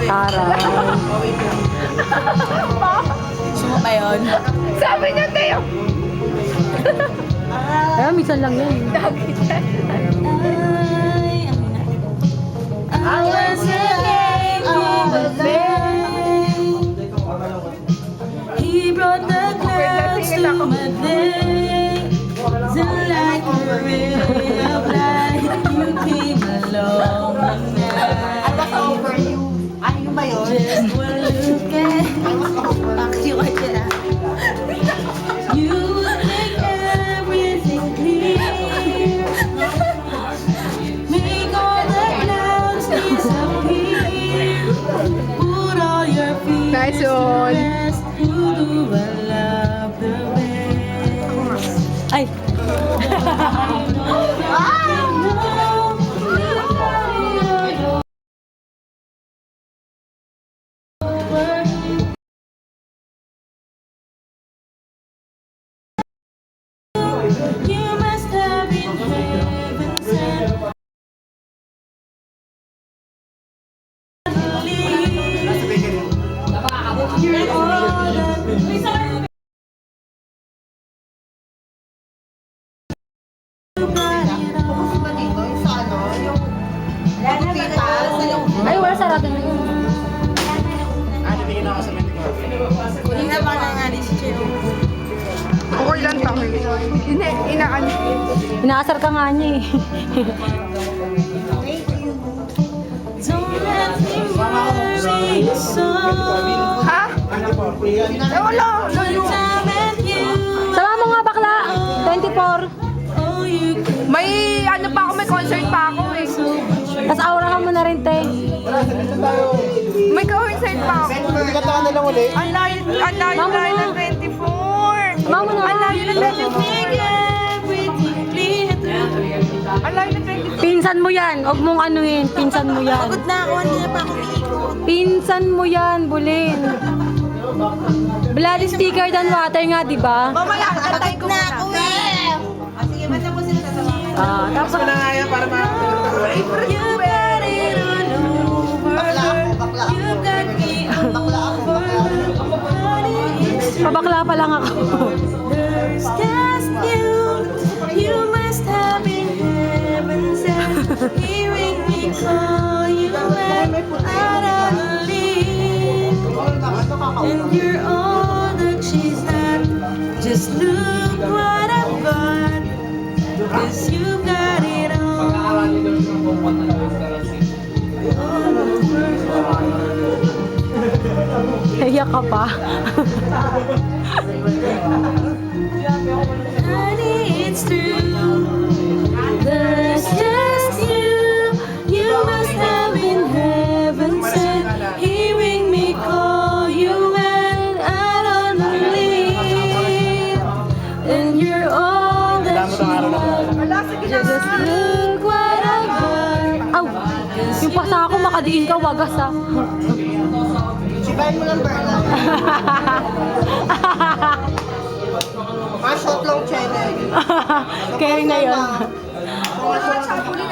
Taray. Gusto mo ba yun? Sabi niya, Teo! Ay, minsan lang yan. I was a game of a He brought the clouds to my day. The light ray of light. You came along the night. I was over you. Ay, yun ba yun? Just one look at you make everything clear. Make all the clouds disappear. Put all your fears Nice to one. rest. You do I love the best. Ay! You must have been heaven sent. You're all that Ay, wala sarado na yun. Kunin na ba na nga ni Chicho? Okay lang kami. Inaano. Inaasar ka nga niya eh. Don't let me worry so. Ha? Wala. One time at you. Sama mo nga bakla! 24. Oh, you could May ano pa ako, may concert pa ako eh. Tapos aurahan mo na rin, te. May concert pa ako. Katakan na lang ulit. Ang layo Mama ng na. 24. Mama na. Ang layo ng 24. everything clear through. Ang layo ng 24. Pinsan mo yan. Huwag mong anuhin. Pinsan mo yan. Pagod na ako, hindi na pa ako umiikot. Pinsan mo yan, Bulin. Bloody sticker than water nga, di ba? Mamaya, katay ko Na muna. ako eh. Sige, ba't ako sila sasama? Tapos Wala nga yan para You got it all over. You got me over. pabakla pa lang ako. There's just you. You must have been heaven sent. Hearing me call you and I don't leave. And you're all that she's not. Just look what I've got. 'Cause you got it all. Naiyak ka pa. Honey, it's true. There's just you. You must have been heaven sent. Hearing me call you and I don't believe. And you're all that she loves. Just look what I've got. Aw! Yung pasa ako, makadiin ka, wagas ah. Sibahin mo ng Berla. Shot long channel. Kaya na yun. Kung ano,